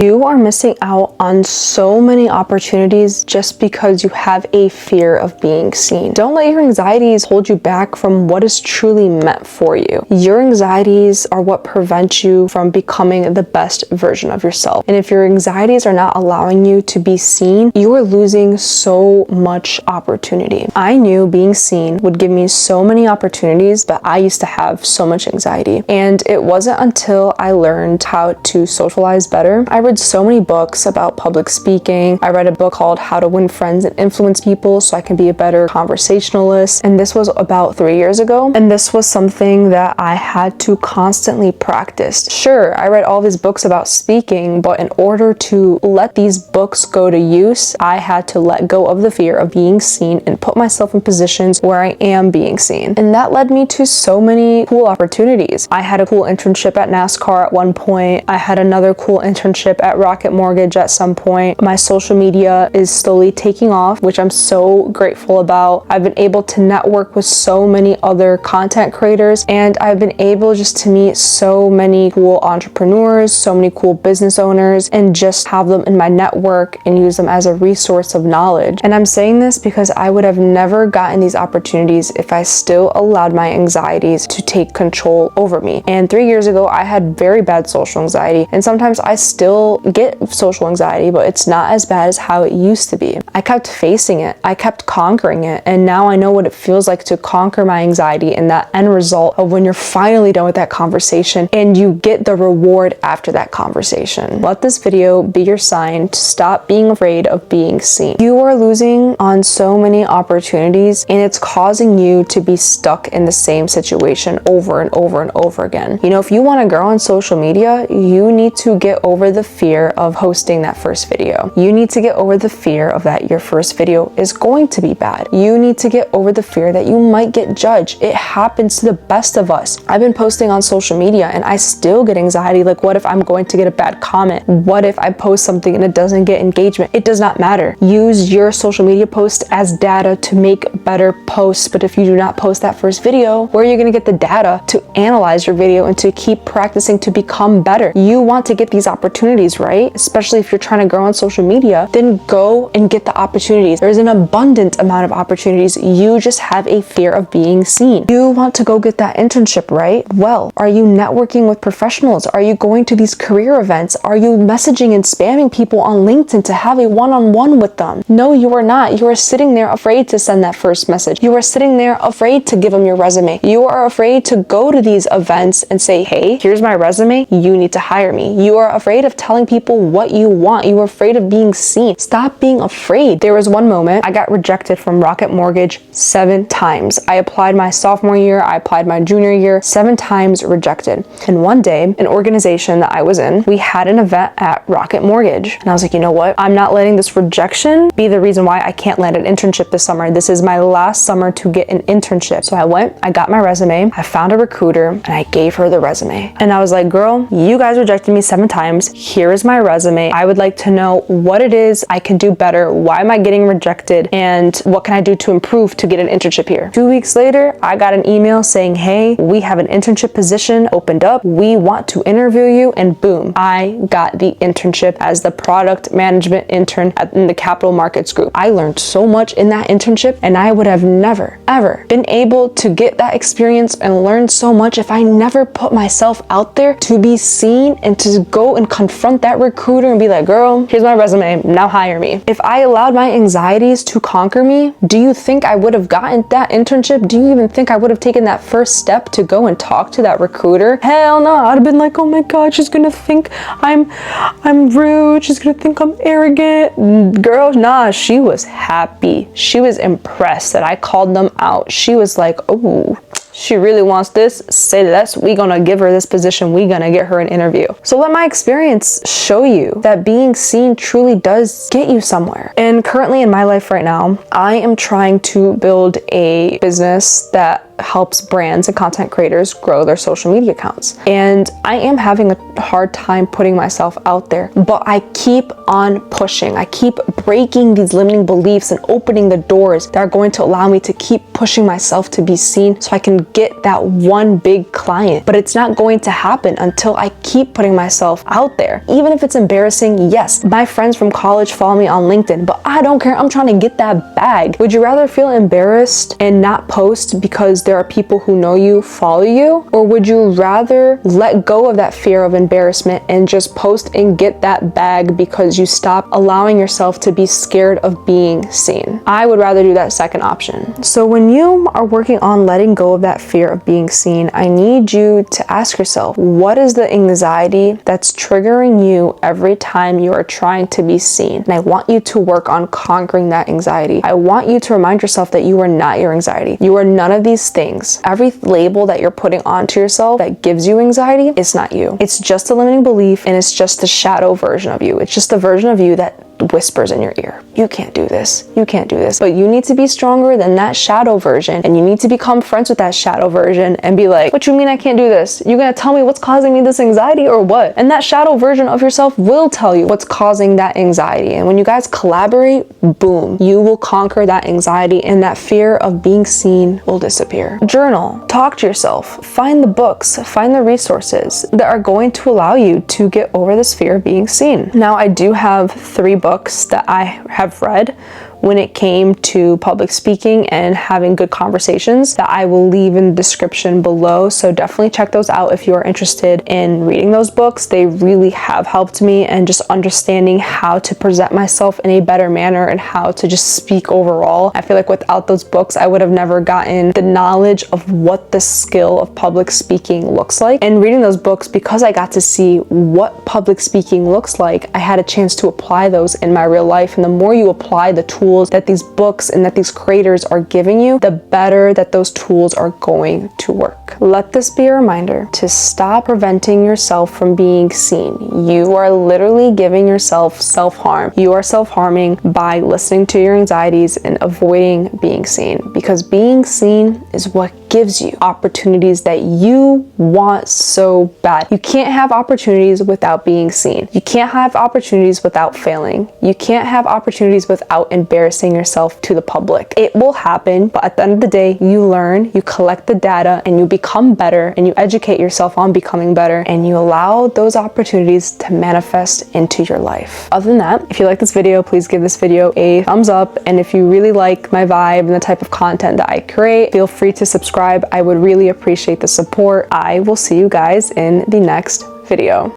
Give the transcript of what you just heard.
You are missing out on so many opportunities just because you have a fear of being seen. Don't let your anxieties hold you back from what is truly meant for you. Your anxieties are what prevent you from becoming the best version of yourself. And if your anxieties are not allowing you to be seen, you are losing so much opportunity. I knew being seen would give me so many opportunities, but I used to have so much anxiety. And it wasn't until I learned how to socialize better. I read so many books about public speaking. I read a book called How to Win Friends and Influence People so I can be a better conversationalist. And this was about 3 years ago. And this was something that I had to constantly practice. Sure, I read all these books about speaking, but in order to let these books go to use, I had to let go of the fear of being seen and put myself in positions where I am being seen. And that led me to so many cool opportunities. I had a cool internship at NASCAR at one point. I had another cool internship at Rocket Mortgage at some point. My social media is slowly taking off, which I'm so grateful about. I've been able to network with so many other content creators, and I've been able just to meet so many cool entrepreneurs, so many cool business owners, and just have them in my network and use them as a resource of knowledge. And I'm saying this because I would have never gotten these opportunities if I still allowed my anxieties to take control over me. And 3 years ago, I had very bad social anxiety, and sometimes I still get social anxiety, but it's not as bad as how it used to be. I kept facing it. I kept conquering it, and now I know what it feels like to conquer my anxiety and that end result of when you're finally done with that conversation and you get the reward after that conversation. Let this video be your sign to stop being afraid of being seen. You are losing on so many opportunities, and it's causing you to be stuck in the same situation over and over and over again. You know, if you want to grow on social media, you need to get over the fear of hosting that first video. You need to get over the fear of that your first video is going to be bad. You need to get over the fear that you might get judged. It happens to the best of us. I've been posting on social media and I still get anxiety. Like, what if I'm going to get a bad comment? What if I post something and it doesn't get engagement? It does not matter. Use your social media post as data to make better posts. But if you do not post that first video, where are you going to get the data to analyze your video and to keep practicing to become better? You want to get these opportunities, right? Especially if you're trying to grow on social media, then go and get the opportunities. There's an abundant amount of opportunities. You just have a fear of being seen. You want to go get that internship, right? Well, are you networking with professionals? Are you going to these career events? Are you messaging and spamming people on LinkedIn to have a one-on-one with them? No, you are not. You are sitting there afraid to send that first message. You are sitting there afraid to give them your resume. You are afraid to go to these events and say, hey, here's my resume. You need to hire me. You are afraid of telling people what you want. You are afraid of being seen. Stop being afraid. There was one moment I got rejected from Rocket Mortgage 7 times. I applied my sophomore year. I applied my junior year. 7 times rejected. And one day, an organization that I was in, we had an event at Rocket Mortgage. And I was like, you know what? I'm not letting this rejection be the reason why I can't land an internship this summer. This is my last summer to get an internship. So I went, I got my resume, I found a recruiter, and I gave her the resume. And I was like, girl, you guys rejected me 7 times. Here is my resume. I would like to know what it is I can do better. Why am I getting rejected? And what can I do to improve to get an internship here? 2 weeks later, I got an email saying, hey, we have an internship position opened up. We want to interview you. And boom, I got the internship as the product management intern in the capital markets group. I learned so much in that internship, and I would have never, ever been able to get that experience and learn so much if I never put myself out there to be seen and to go and confront that recruiter and be like, girl, here's my resume, now hire me. If I allowed my anxieties to conquer me, do you think I would have gotten that internship? Do you even think I would have taken that first step to go and talk to that recruiter? Hell no, I'd have been like, oh my God, she's gonna think I'm rude. She's gonna think I'm arrogant. Girl, nah, she was happy. She was impressed that I called them out. She was like, oh, she really wants this, say less, we gonna give her this position, we gonna get her an interview. So let my experience show you that being seen truly does get you somewhere. And currently in my life right now, I am trying to build a business that helps brands and content creators grow their social media accounts. And I am having a hard time putting myself out there, but I keep on pushing. I keep breaking these limiting beliefs and opening the doors that are going to allow me to keep pushing myself to be seen so I can get that one big client. But it's not going to happen until I keep putting myself out there. Even if it's embarrassing, yes, my friends from college follow me on LinkedIn, but I don't care. I'm trying to get that bag. Would you rather feel embarrassed and not post because there are people who know you, follow you? Or would you rather let go of that fear of embarrassment and just post and get that bag because you stop allowing yourself to be scared of being seen? I would rather do that second option. So when you are working on letting go of that fear of being seen, I need you to ask yourself, what is the anxiety that's triggering you every time you are trying to be seen? And I want you to work on conquering that anxiety. I want you to remind yourself that you are not your anxiety. You are none of these things. Every label that you're putting onto yourself that gives you anxiety, it's not you. It's just a limiting belief, and it's just a shadow version of you. It's just a version of you that whispers in your ear, you can't do this, you can't do this. But you need to be stronger than that shadow version, and you need to become friends with that shadow version and be like, what you mean I can't do this? You're gonna tell me what's causing me this anxiety or what? And that shadow version of yourself will tell you what's causing that anxiety. And when you guys collaborate, boom, you will conquer that anxiety, and that fear of being seen will disappear. Journal, talk to yourself, find the books, find the resources that are going to allow you to get over this fear of being seen. Now, I do have 3 books that I have read when it came to public speaking and having good conversations that I will leave in the description below. So definitely check those out if you are interested in reading those books. They really have helped me, and just understanding how to present myself in a better manner and how to just speak overall. I feel like without those books, I would have never gotten the knowledge of what the skill of public speaking looks like. And reading those books, because I got to see what public speaking looks like, I had a chance to apply those in my real life. And the more you apply the tools that these books and that these creators are giving you, the better that those tools are going to work. Let this be a reminder to stop preventing yourself from being seen. You are literally giving yourself self-harm. You are self-harming by listening to your anxieties and avoiding being seen, because being seen is what gives you opportunities that you want so bad. You can't have opportunities without being seen. You can't have opportunities without failing. You can't have opportunities without embarrassing yourself to the public. It will happen, but at the end of the day, you learn, you collect the data, and you become better, and you educate yourself on becoming better, and you allow those opportunities to manifest into your life. Other than that, if you like this video, please give this video a thumbs up. And if you really like my vibe and the type of content that I create, feel free to subscribe. I would really appreciate the support. I will see you guys in the next video.